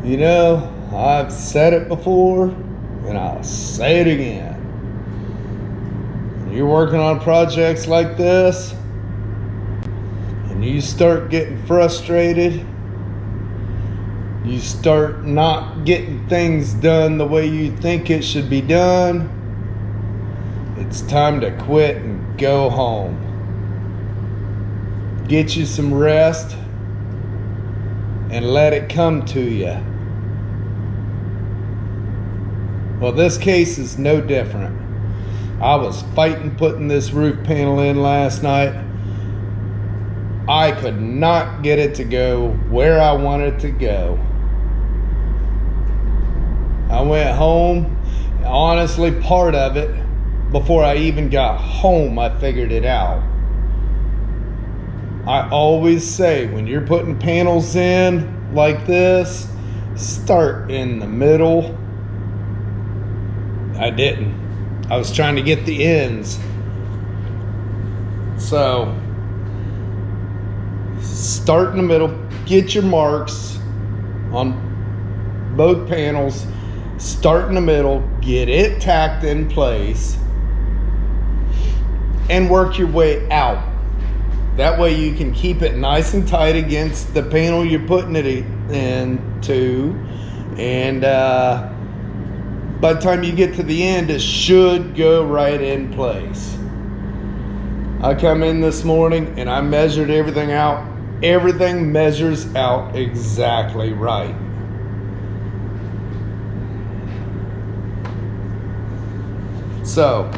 You know, I've said it before and I'll say it again. When you're working on projects like this and you start getting frustrated, you start not getting things done the way you think it should be done, it's time to quit and go home. Get you some rest and let it come to you. Well, this case is no different. I was fighting putting this roof panel in last night. I could not get it to go where I wanted it to go. I went home. Honestly, part of it, before I even got home, I figured it out. I always say, when you're putting panels in like this, start in the middle. I didn't. I was trying to get the ends. So, start in the middle, get your marks on both panels, start in the middle, get it tacked in place, and work your way out. That way you can keep it nice and tight against the panel you're putting it into, and by the time you get to the end, it should go right in place. I come in this morning and I measured everything out. Everything measures out exactly right. So,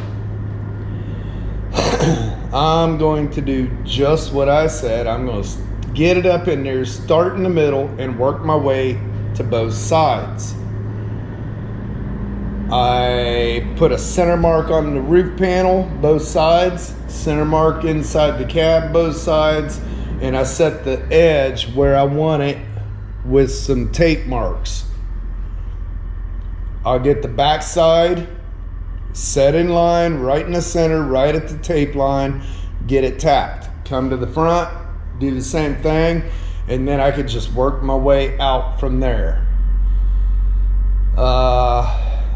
I'm going to do just what I said. I'm going to get it up in there, start in the middle, and work my way to both sides. I put a center mark on the roof panel, both sides, center mark inside the cab, both sides, and I set the edge where I want it with some tape marks. I'll get the back side set in line, right in the center, right at the tape line, get it tacked. Come to the front, do the same thing, and then I could just work my way out from there.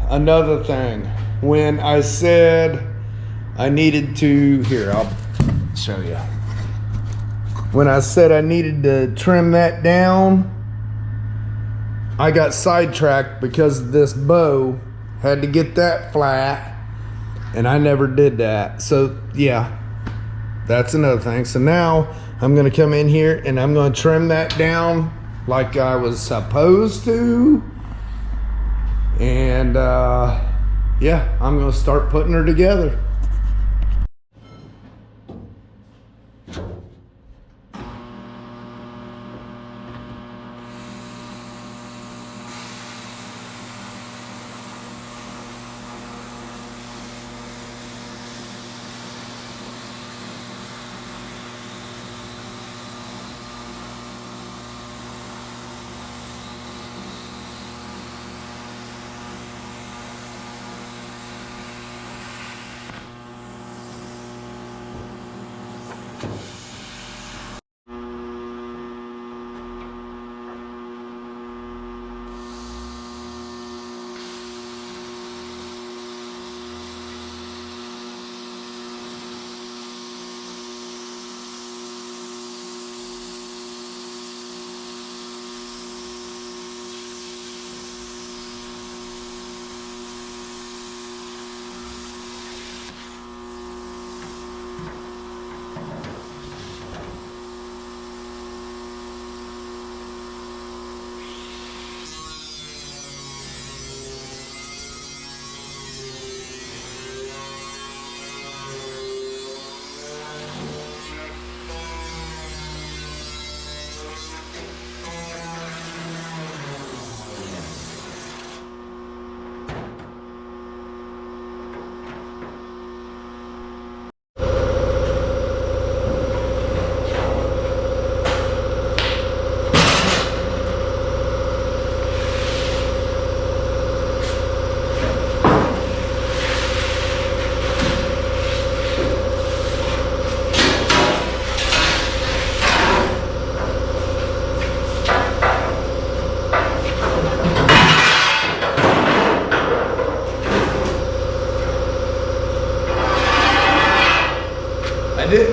Another thing, when I said I needed to, here, I'll show you. When I said I needed to trim that down, I got sidetracked because this bow had to get that flat, and I never did that. So yeah, that's another thing. So now I'm gonna come in here and I'm gonna trim that down like I was supposed to. And yeah, I'm gonna start putting her together.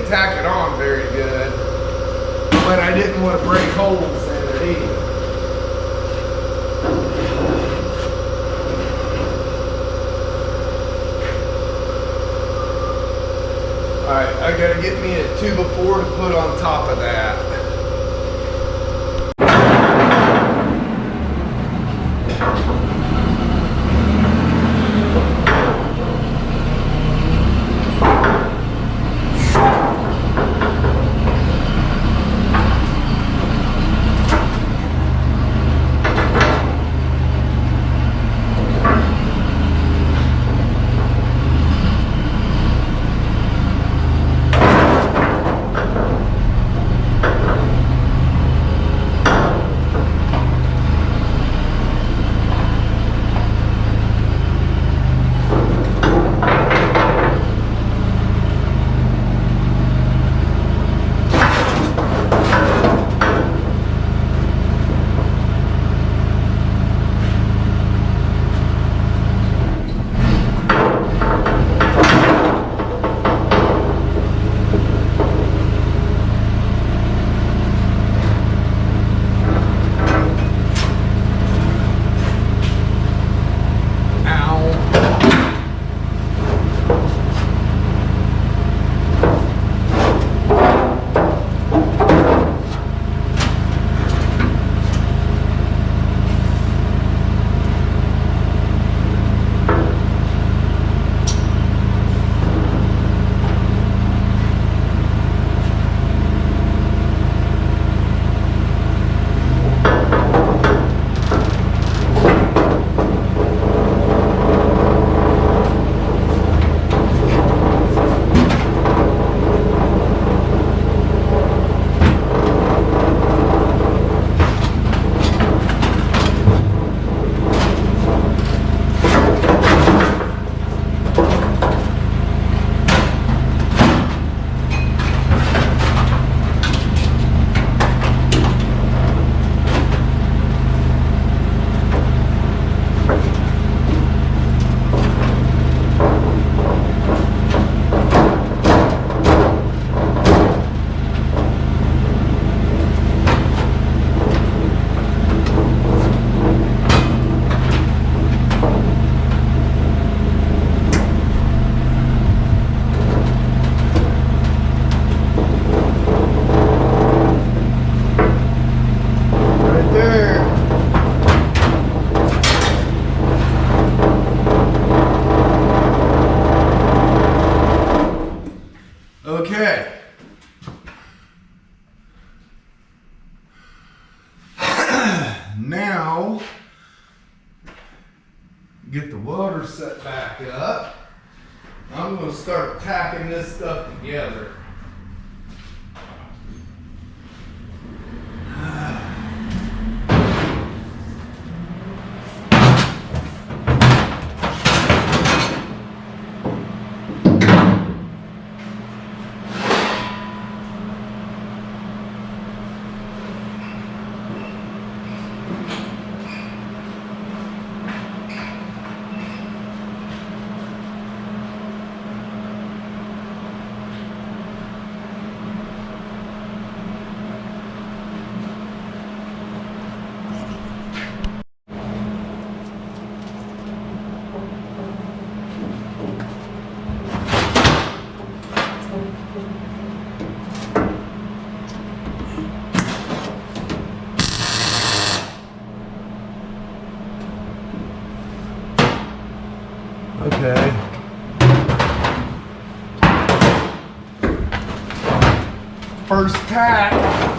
tack it on very good, but I didn't want to break holes in it either. Alright, I gotta get me a 2x4 to put on top of that. Okay. Now, get the welder set back up. I'm going to start tacking this stuff together. Okay. First tack.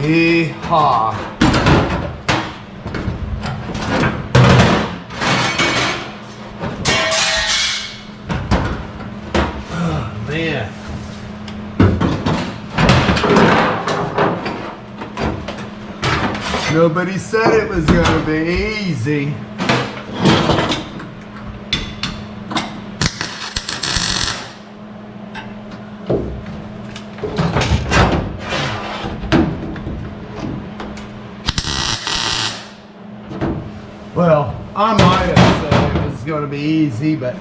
Yeehaw. Oh, man. Nobody said it was gonna be easy. Well, I might have said it was going to be easy, but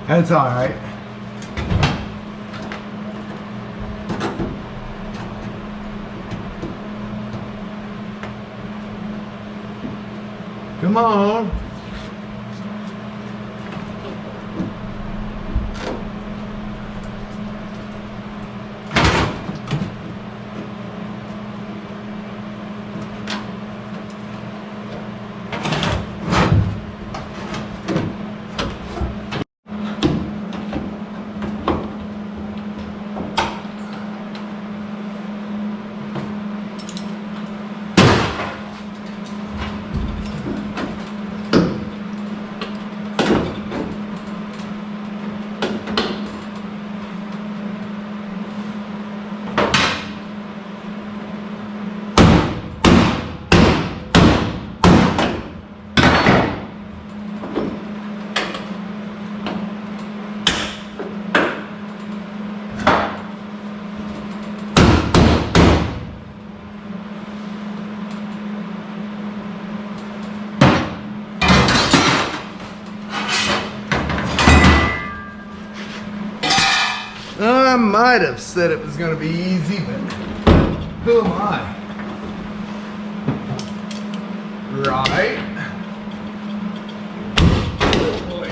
that's all right. Come on. I might have said it was going to be easy, but who am I? Right. Oh boy.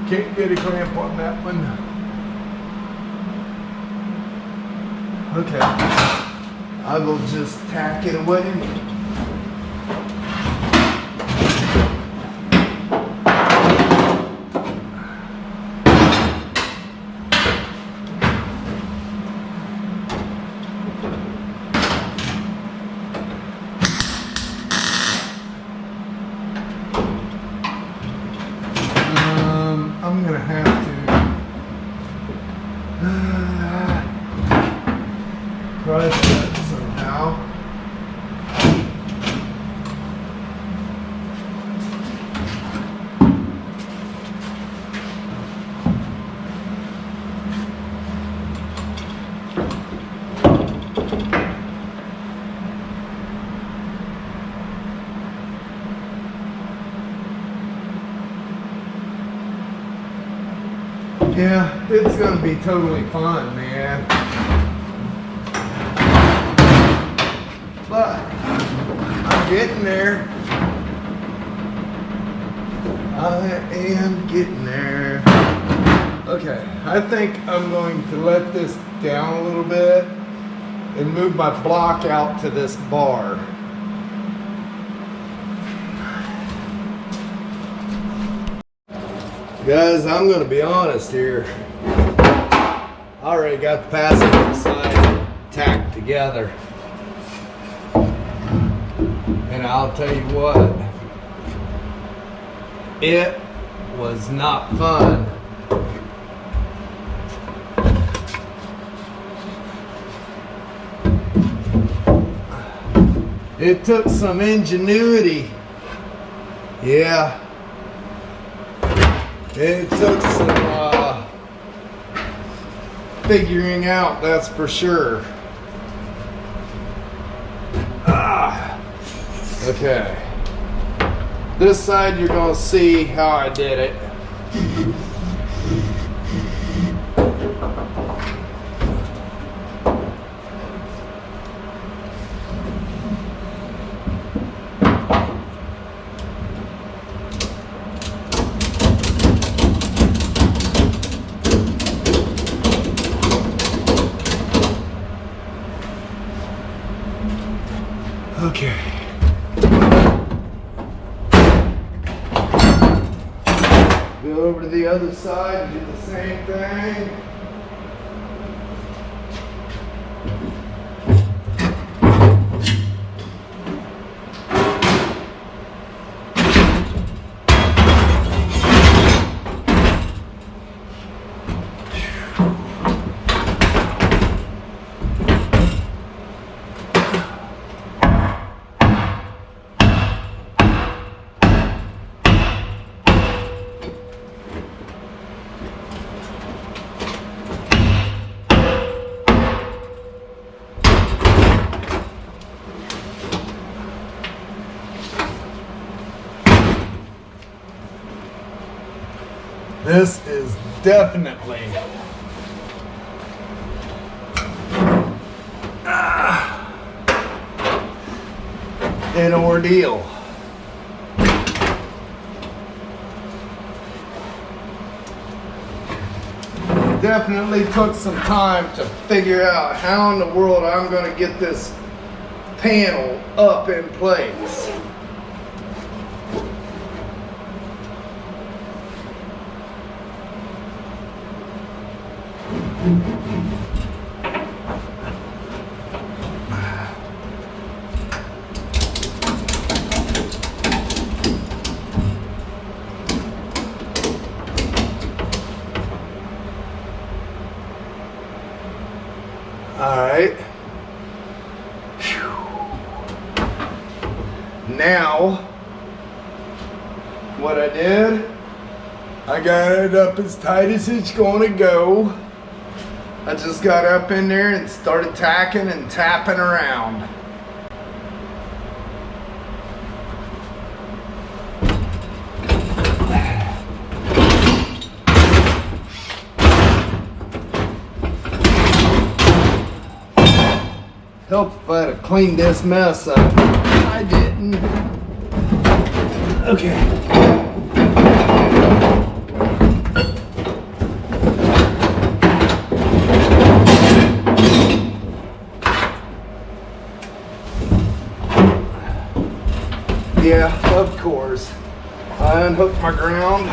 Can't get a clamp on that one. Okay. I will just tack it away. I'm gonna have to press that somehow. Yeah, it's gonna be totally fun, man. But I'm getting there. I am getting there. Okay, I think I'm going to let this down a little bit and move my block out to this bar. Guys, I'm gonna be honest here. I already got the passenger side tacked together. And I'll tell you what, it was not fun. It took some ingenuity. Yeah. It took some figuring out, that's for sure. Okay. This side you're going to see how I did it. Okay. Good. over to the other side and do the same thing. This is definitely an ordeal. Definitely took some time to figure out how in the world I'm going to get this panel up in place. All right. Now, what I did, I got it up as tight as it's going to go. I just got up in there and started tacking and tapping around. Help if I'd have cleaned this mess up. I didn't. Okay. Yeah, of course. I unhooked my ground.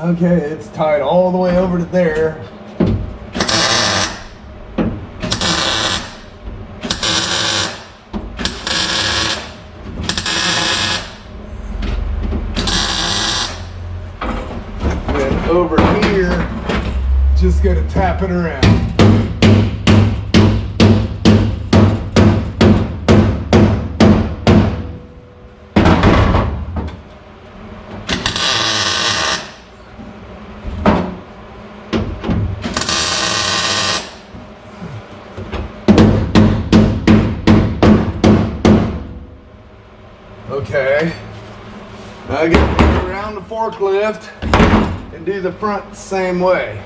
Okay, it's tied all the way over to there. And over here, just gotta tap it around. Okay, now I get to go around the forklift and do the front the same way.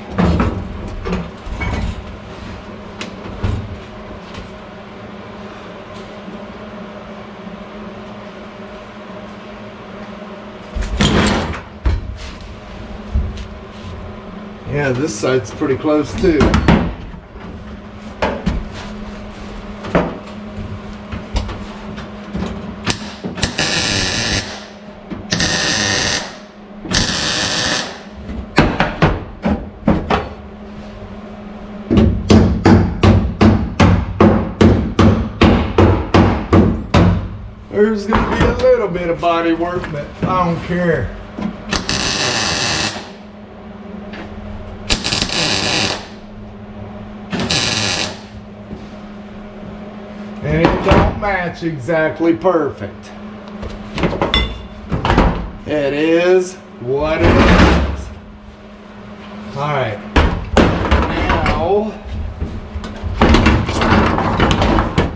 Yeah, this side's pretty close too. There's going to be a little bit of body work, but I don't care. And it don't match exactly perfect. It is what it is. Alright. Now,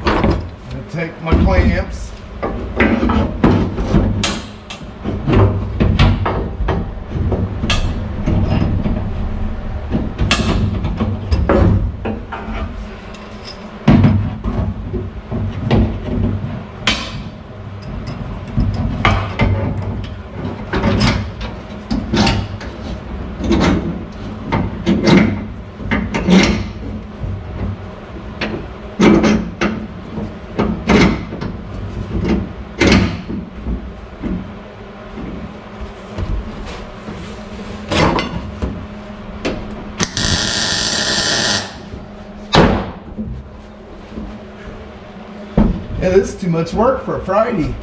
I'm going to take my clamps. Yeah, this is too much work for a Friday.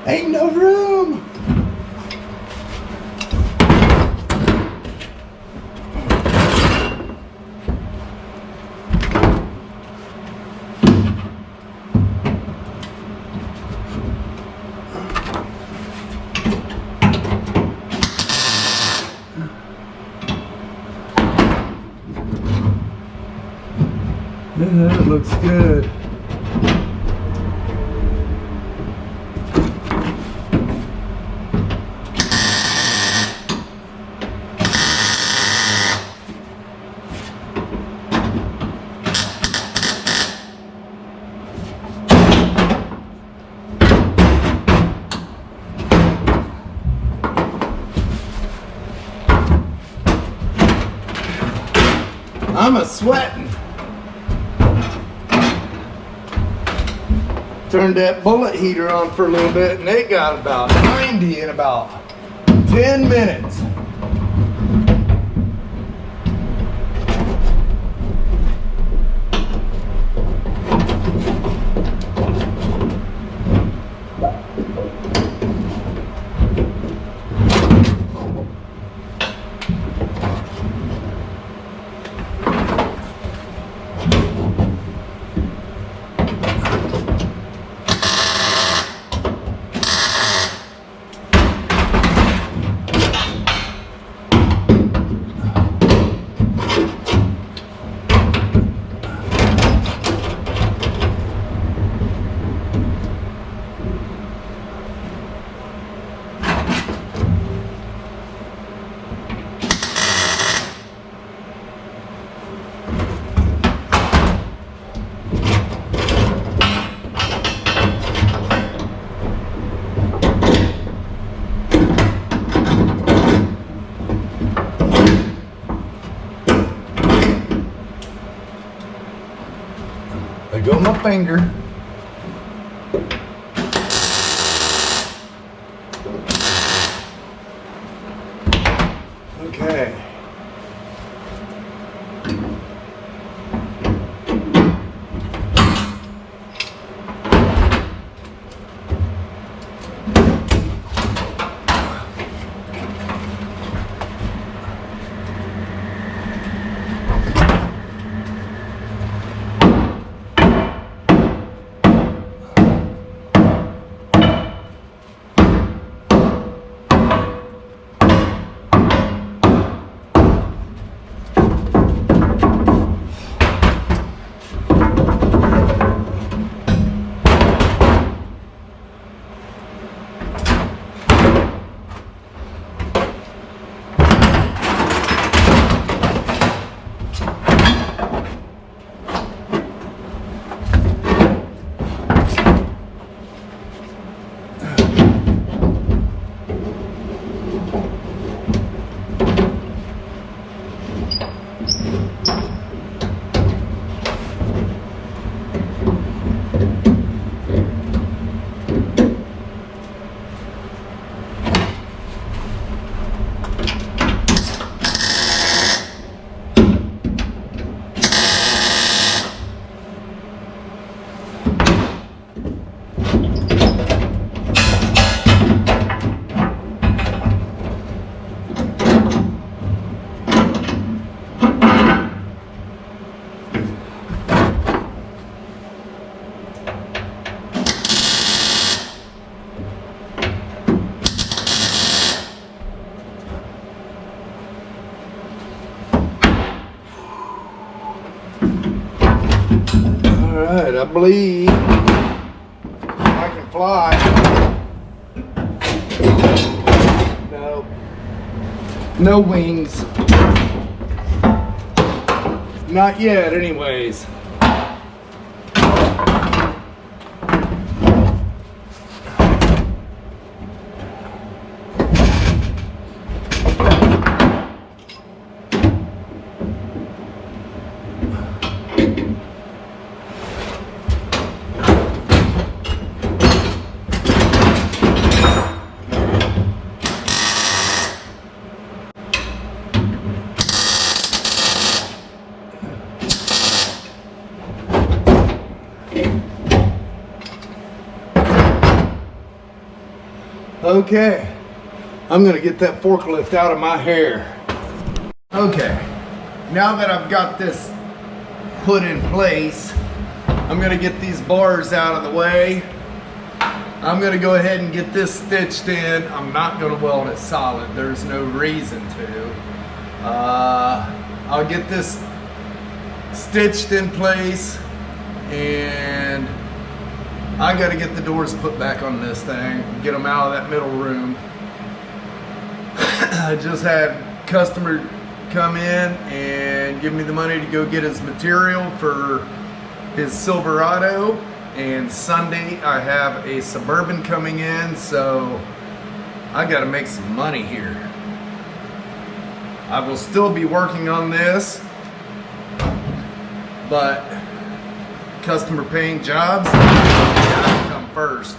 Ain't no room. Yeah, that looks good. I'm a sweating. Turned that bullet heater on for a little bit and it got about 90 in about 10 minutes. There go my finger. Okay. Alright, I believe I can fly. No. No wings. Not yet, anyways. Okay, I'm gonna get that forklift out of my hair. Okay, now that I've got this put in place, I'm gonna get these bars out of the way. I'm gonna go ahead and get this stitched in. I'm not gonna weld it solid. There's no reason to. I'll get this stitched in place, and I gotta get the doors put back on this thing, get them out of that middle room. I just had a customer come in and give me the money to go get his material for his Silverado, and Sunday I have a Suburban coming in, so I gotta make some money here. I will still be working on this, but customer paying jobs gotta come first.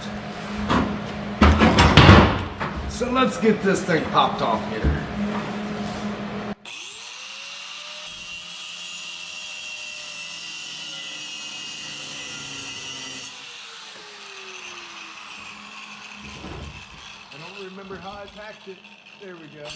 So let's get this thing popped off here. I don't remember how I packed it. There we go.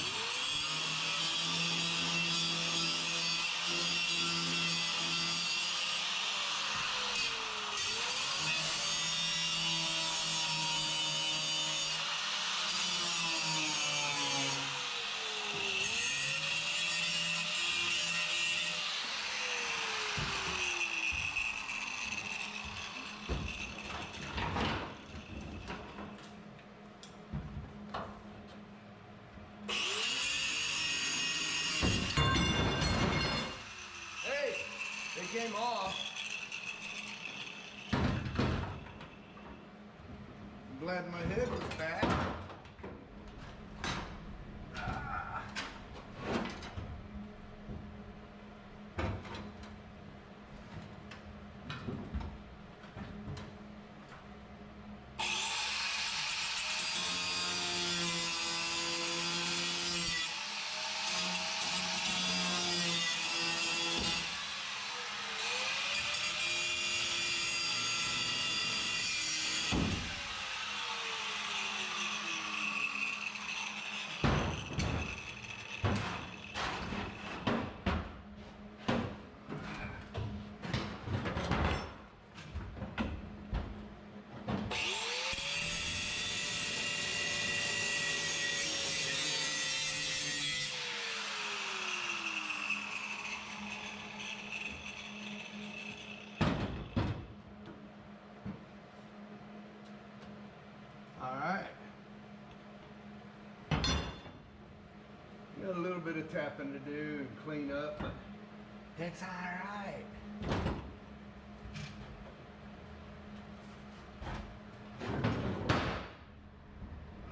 Came off. I'm glad my head was back. Got a little bit of tapping to do and clean up, but that's all right.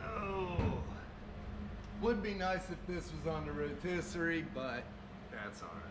Oh, would be nice if this was on the rotisserie, but that's all right.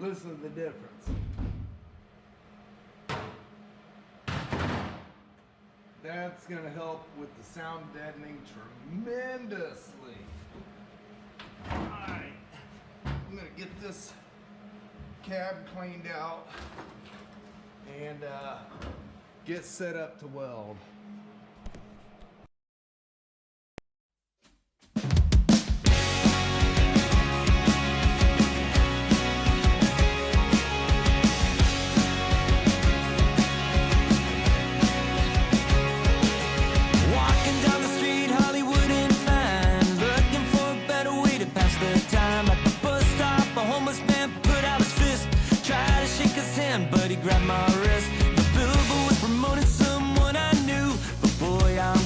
Listen to the difference. That's going to help with the sound deadening tremendously. Alright, I'm going to get this cab cleaned out and get set up to weld. But he grabbed my wrist. The billboard was promoting someone I knew, but boy, I'm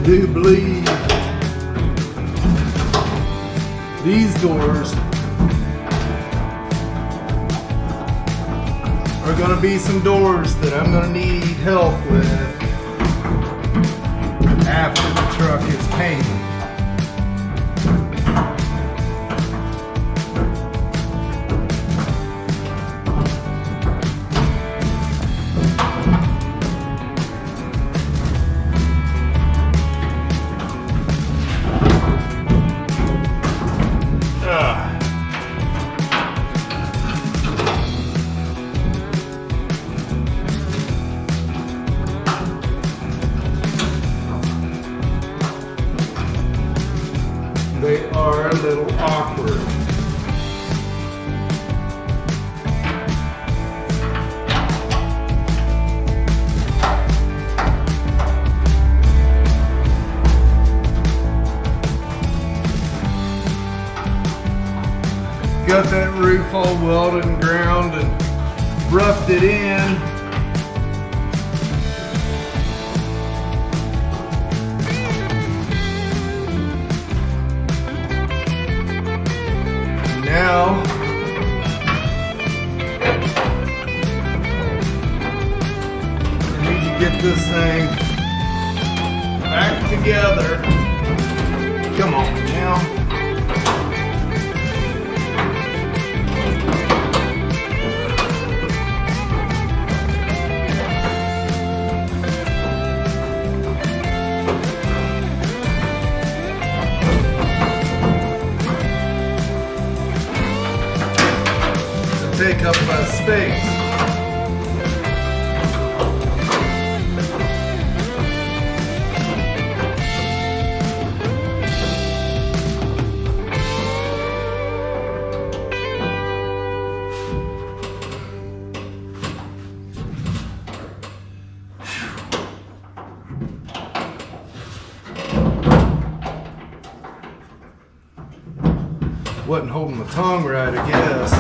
do believe these doors are gonna be some doors that I'm gonna need help with after the truck is painted. They are a little awkward. Got that roof all welded and ground and roughed it in. Now, I need to get this thing back together. Come on now. Take up space. Wasn't holding my tongue right, I guess.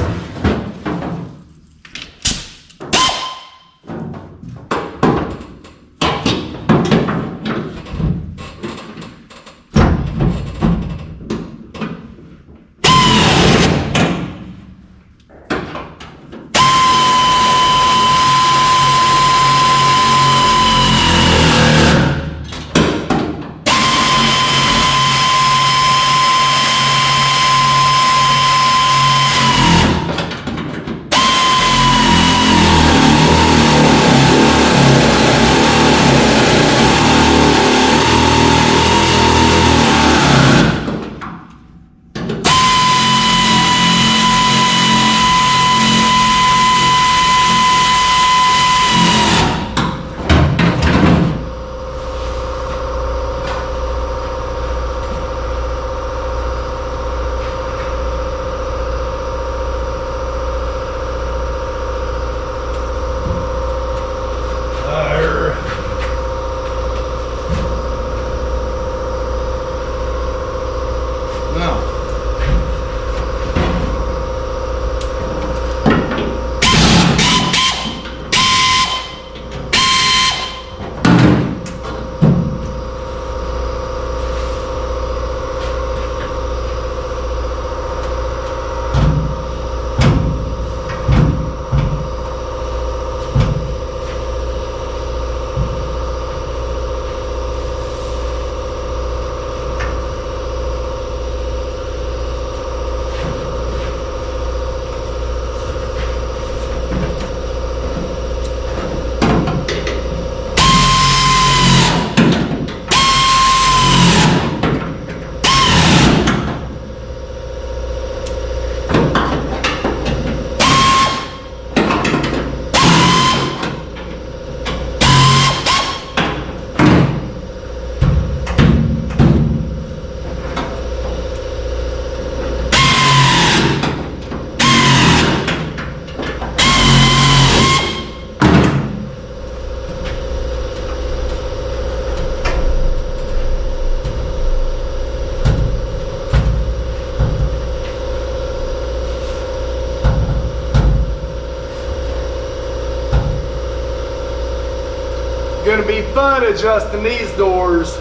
Gonna be fun adjusting these doors.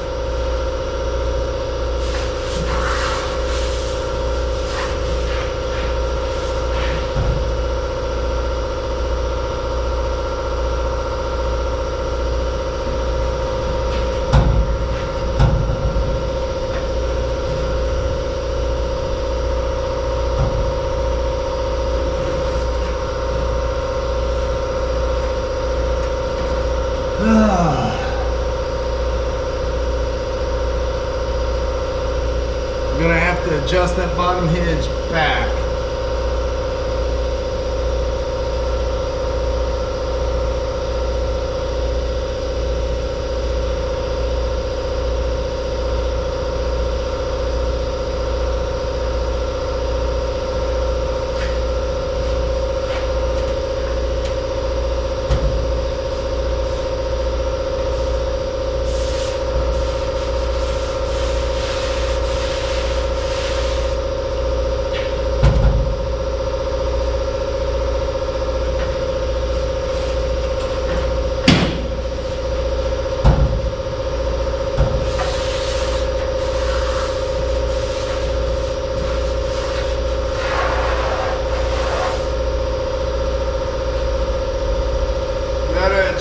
I'm gonna have to adjust that bottom hinge back.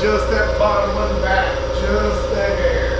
Just that bottom one back, just a hair.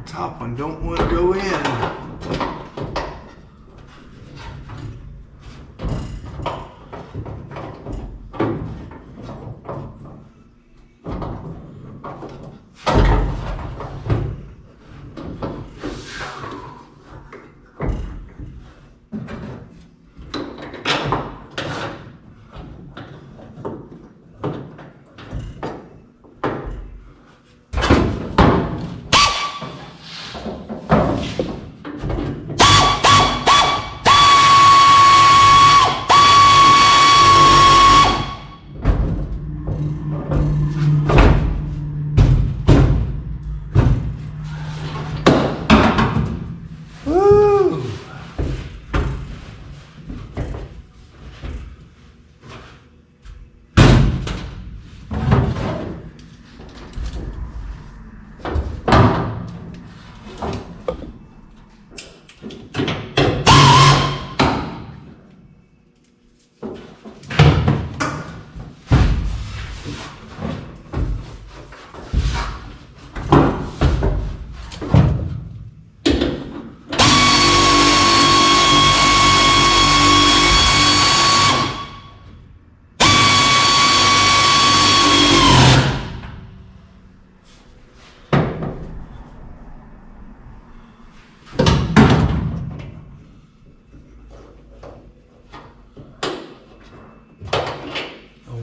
Top one don't want to go in.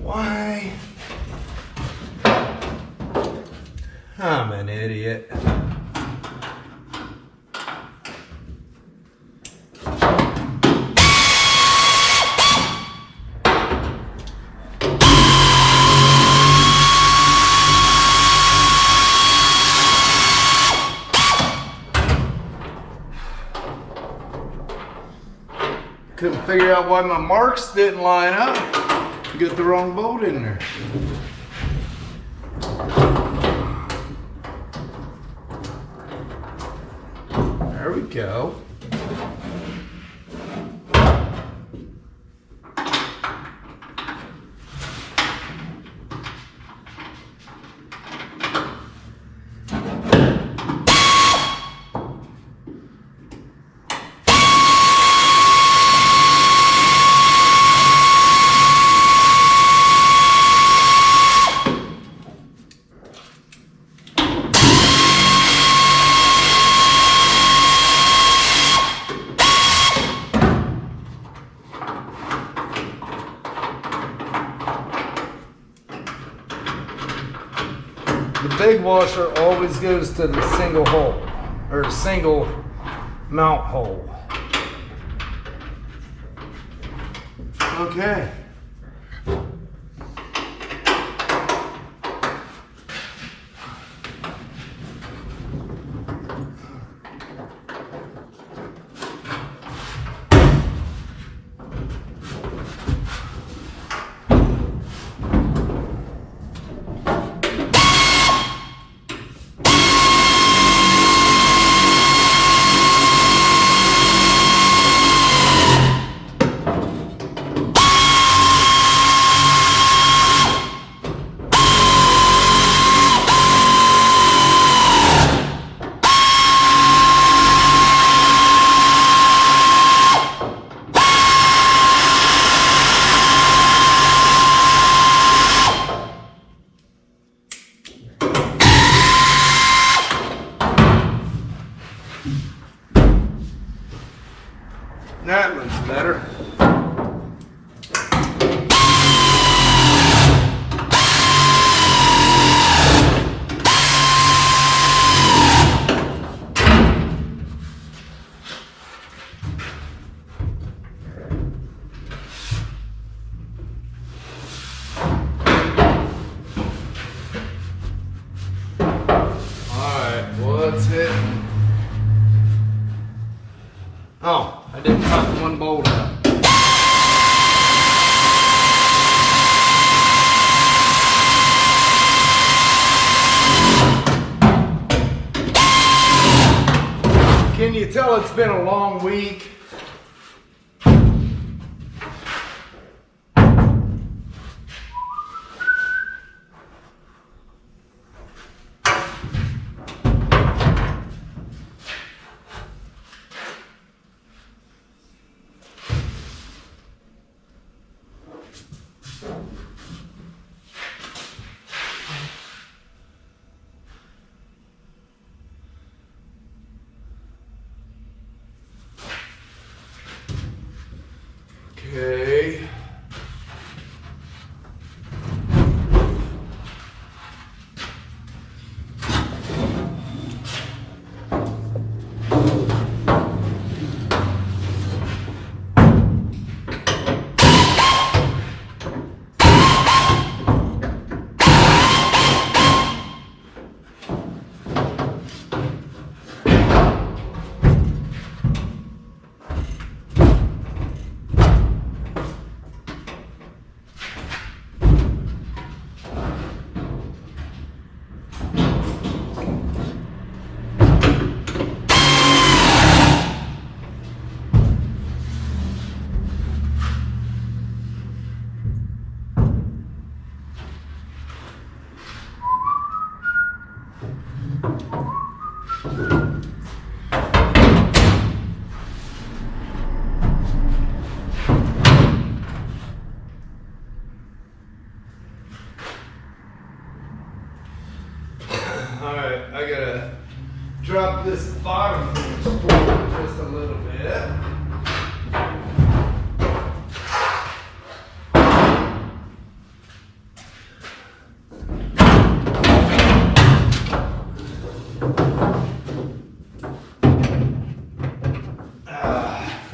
Why? I'm an idiot. Couldn't figure out why my marks didn't line up. Get the wrong bolt in there. There we go. The big washer always goes to the single hole, or single mount hole. Okay. That looks better. Alright, well that's it. Oh, I didn't tighten one bolt up. Can you tell it's been a long week? Okay. Alright, I gotta drop this bottom forward just a little bit.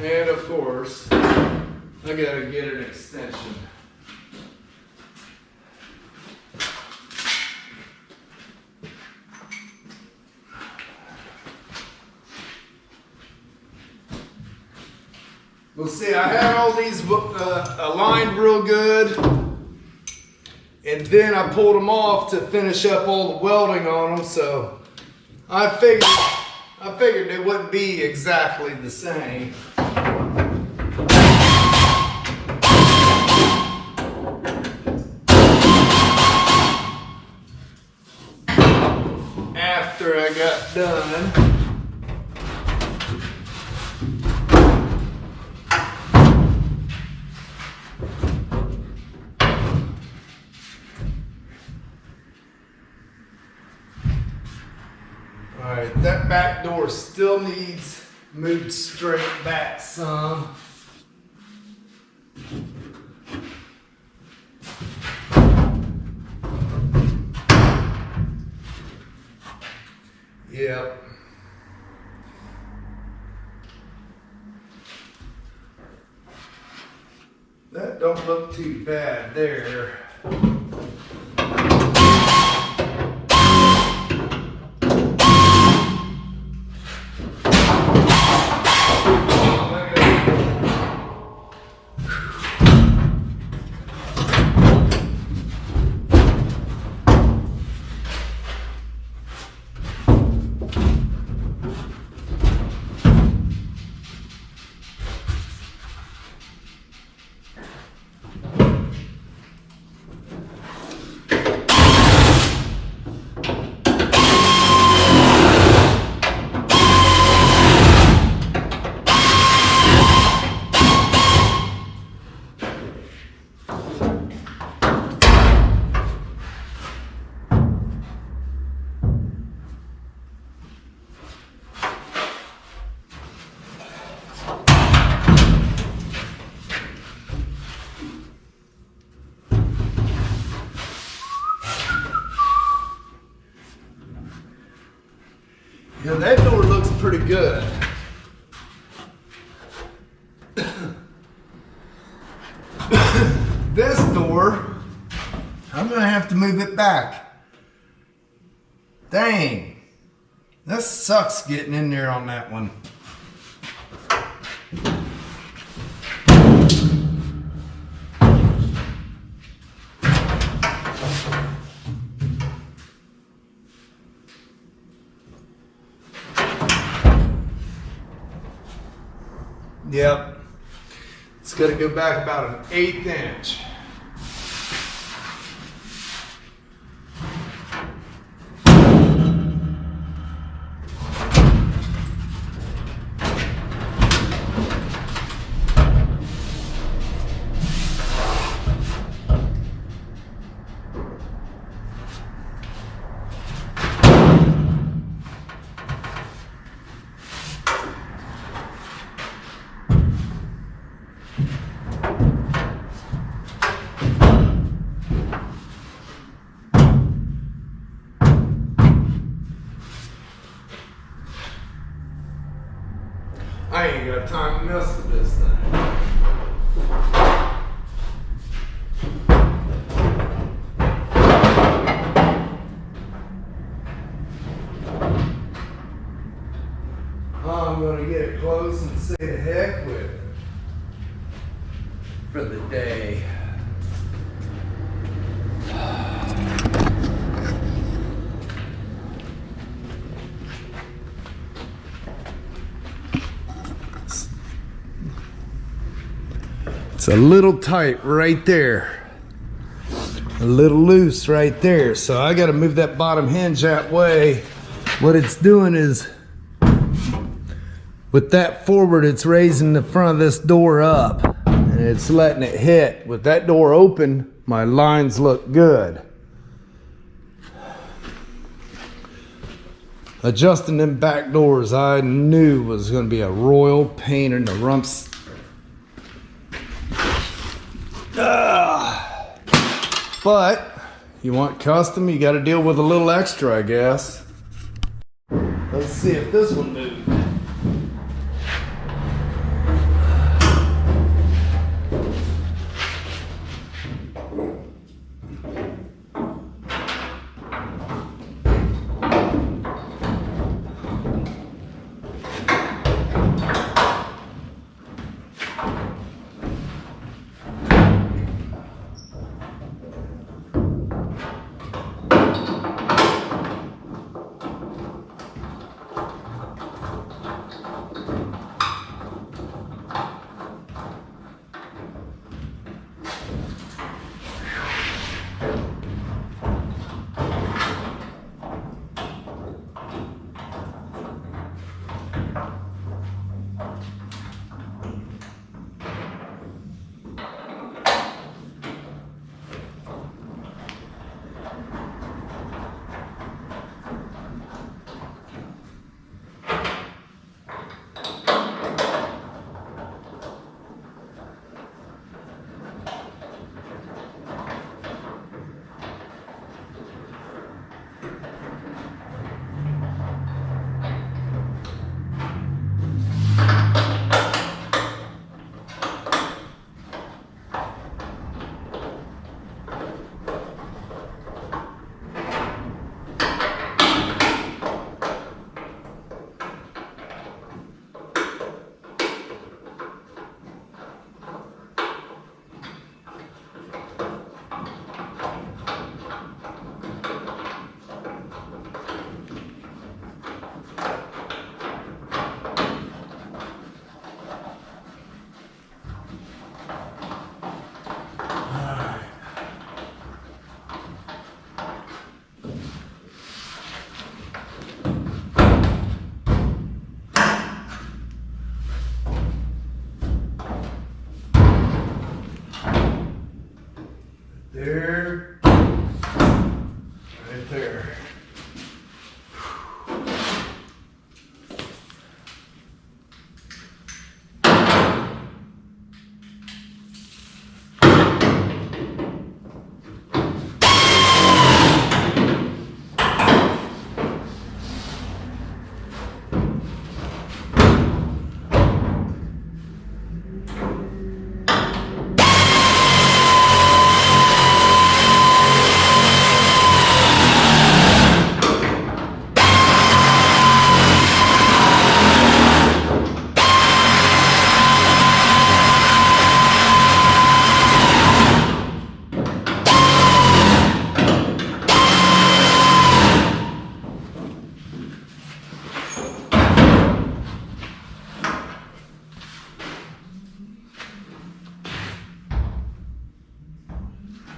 And of course, I gotta get an extension. Well, see, I had all these aligned real good, and then I pulled them off to finish up all the welding on them, so I figured they wouldn't be exactly the same. After I got done, alright, that back door still needs moved straight back some. Yep. That don't look too bad there. Yeah, that door looks pretty good. This door, I'm gonna have to move it back. Dang, this sucks getting in there on that one. Yep, it's gonna go back about 1/8 inch. I ain't got time to mess with this thing. I'm gonna get it close and say the heck with it for the day. It's a little tight right there. A little loose right there. So I gotta move that bottom hinge that way. What it's doing is, with that forward, it's raising the front of this door up and it's letting it hit. With that door open, my lines look good. Adjusting them back doors, I knew was gonna be a royal pain in the rumps. But you want custom, you got to deal with a little extra, I guess. Let's see if this one moves. there, right there.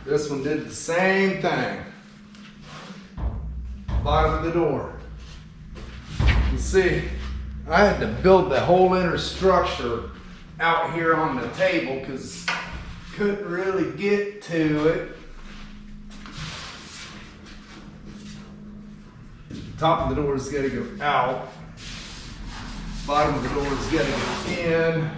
This one did the same thing. Bottom of the door. You see, I had to build the whole inner structure out here on the table because couldn't really get to it. Top of the door's got to go out. Bottom of the door's got to go in.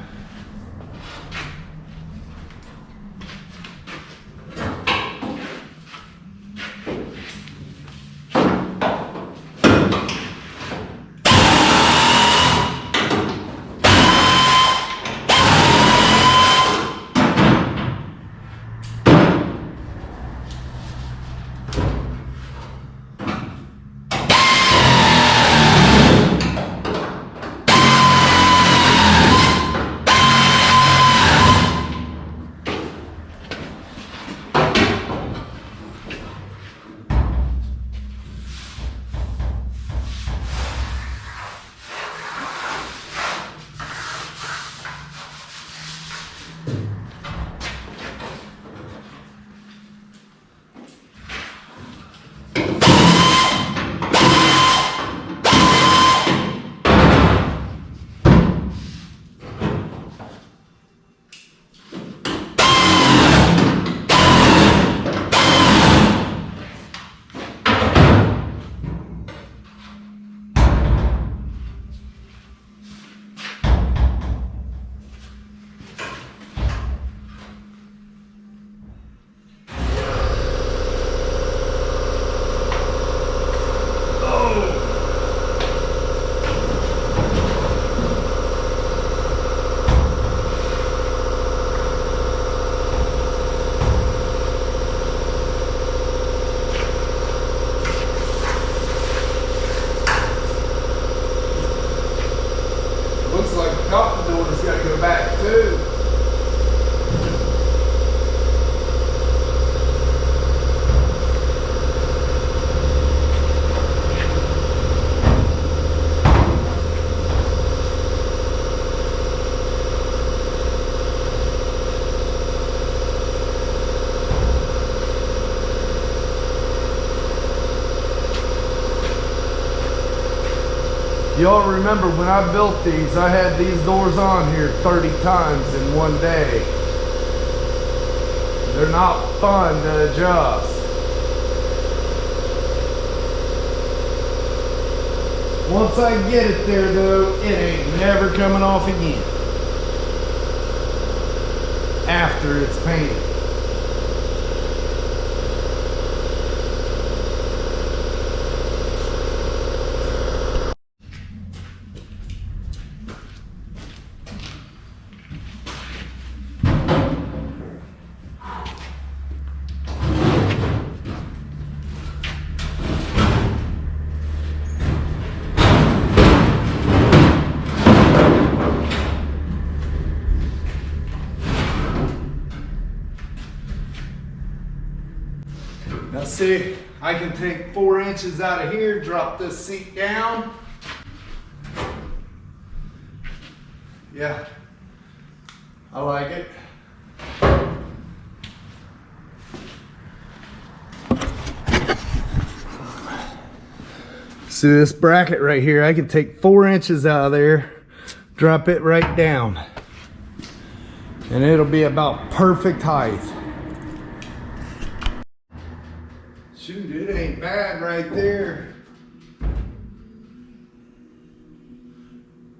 Y'all remember when I built these, I had these doors on here 30 times in one day. They're not fun to adjust. Once I get it there though, it ain't never coming off again. After it's painted. Now see, I can take 4 inches out of here, drop this seat down. Yeah, I like it. See this bracket right here, I can take 4 inches out of there, drop it right down, and it'll be about perfect height. Shoot, it ain't bad right there.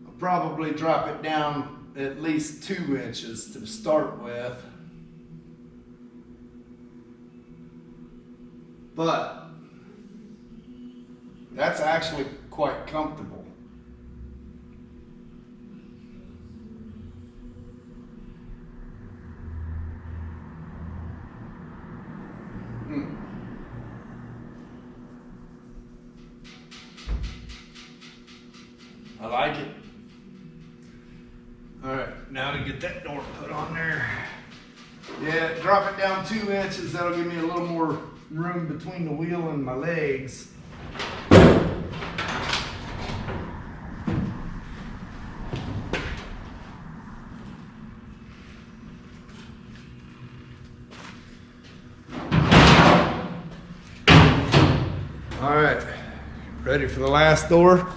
I'll probably drop it down at least 2 inches to start with. But that's actually quite comfortable. I like it. All right, now to get that door put on there. Yeah, drop it down 2 inches. That'll give me a little more room between the wheel and my legs. All right, ready for the last door?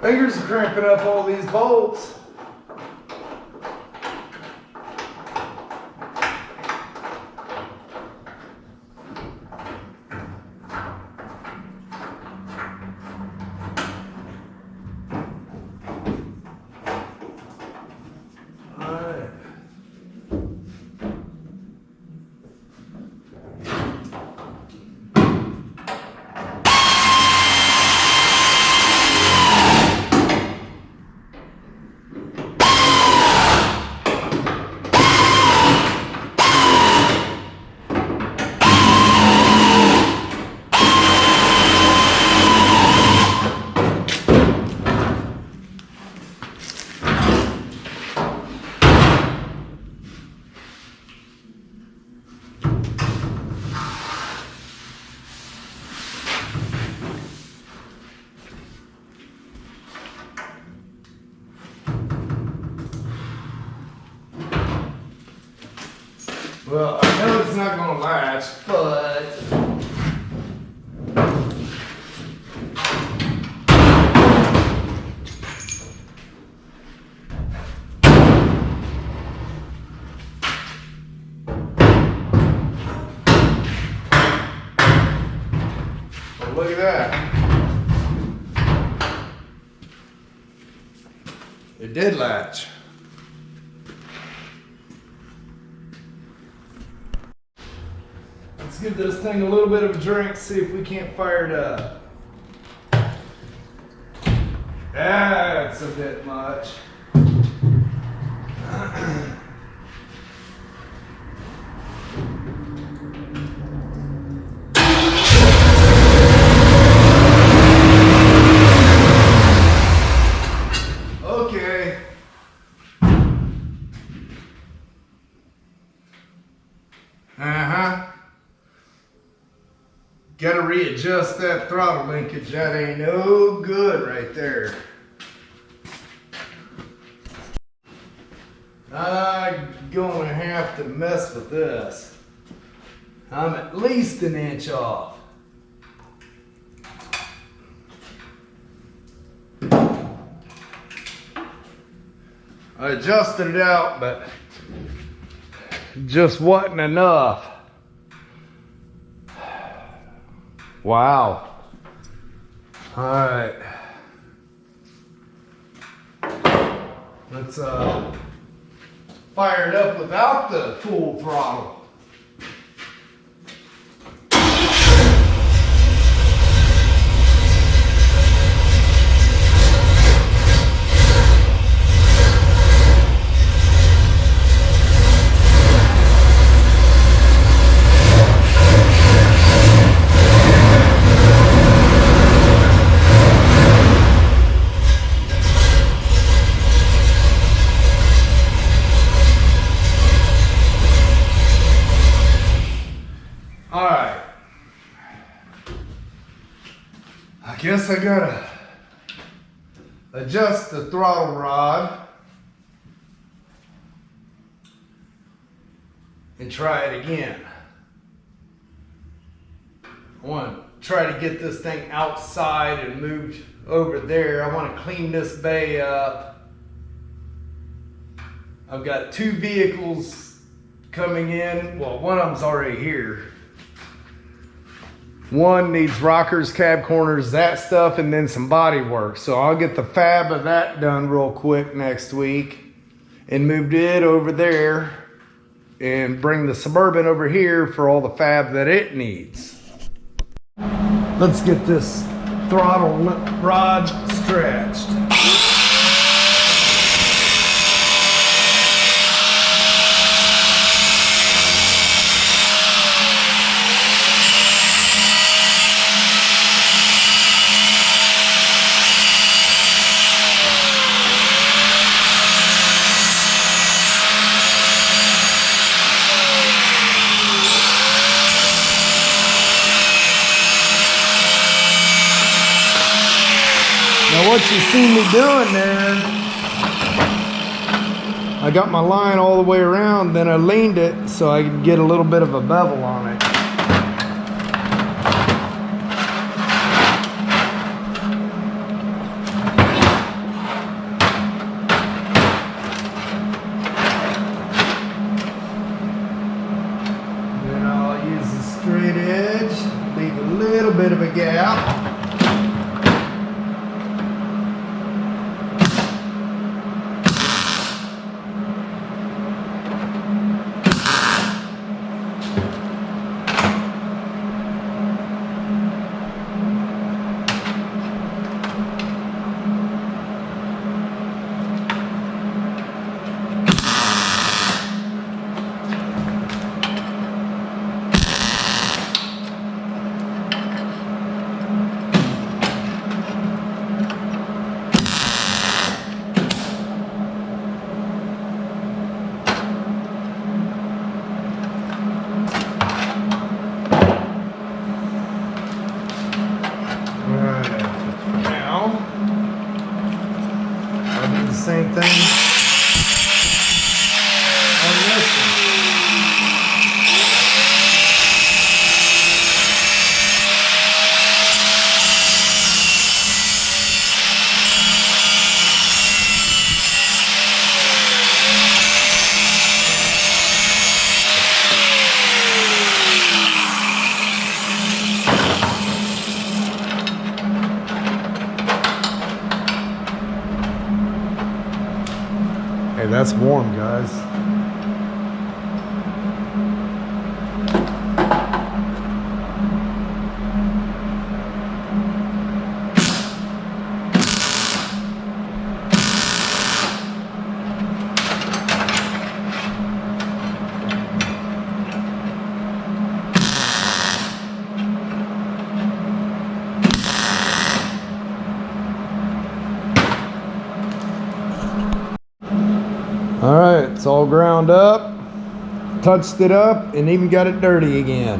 Fingers are cramping up all these bolts. Well, I know it's not going to latch, but oh, look at that. It did latch. Let's give this thing a little bit of a drink, see if we can't fire it up. That's a bit much. gotta readjust that throttle linkage. That ain't no good right there. I'm gonna have to mess with this. I'm at least an inch off. I adjusted it out, but just wasn't enough. Wow. All right. Let's fire it up without the full throttle. I guess I gotta adjust the throttle rod and try it again. I want to try to get this thing outside and moved over there. I want to clean this bay up. I've got two vehicles coming in. Well, one of them's already here. One needs rockers, cab corners, that stuff, and then some body work. So I'll get the fab of that done real quick next week and moved it over there and bring the Suburban over here for all the fab that it needs. Let's get this throttle rod stretched. Now what you see me doing there, I got my line all the way around, then I leaned it so I could get a little bit of a bevel on it. Then I'll use the straight edge, leave a little bit of a gap. Same thing on this one. Hey, that's warm, guys. All right, it's all ground up, touched it up, and even got it dirty again.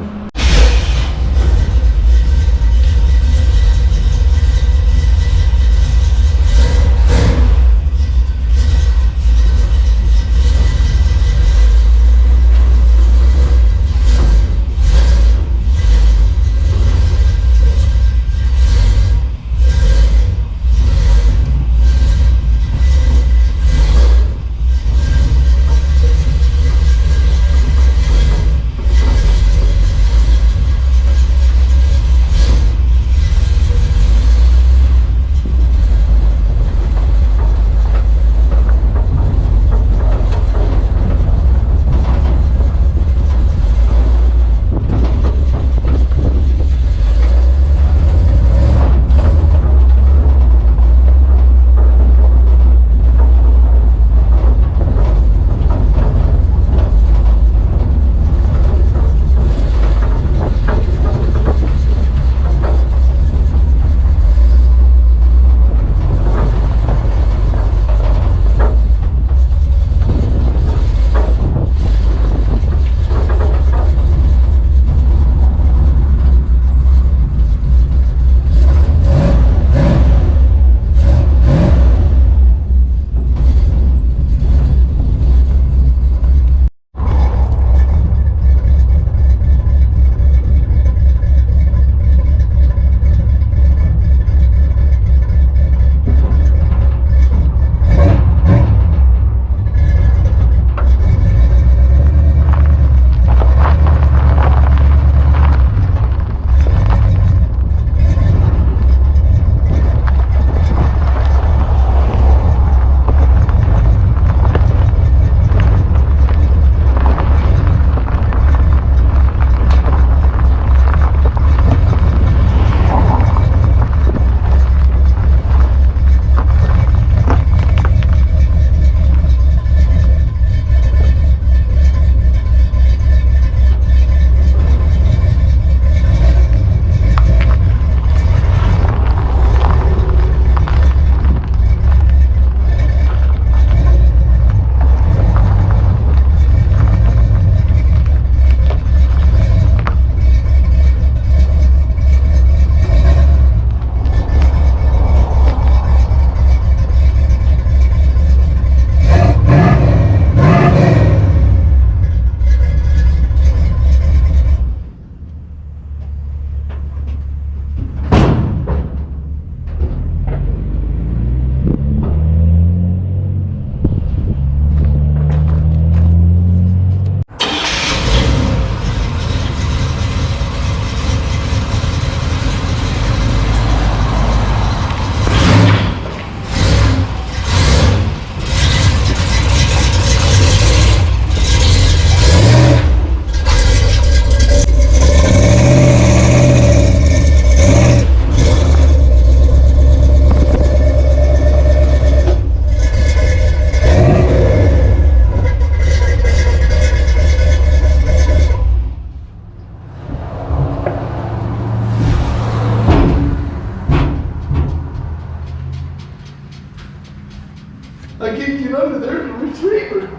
under, there's a retriever.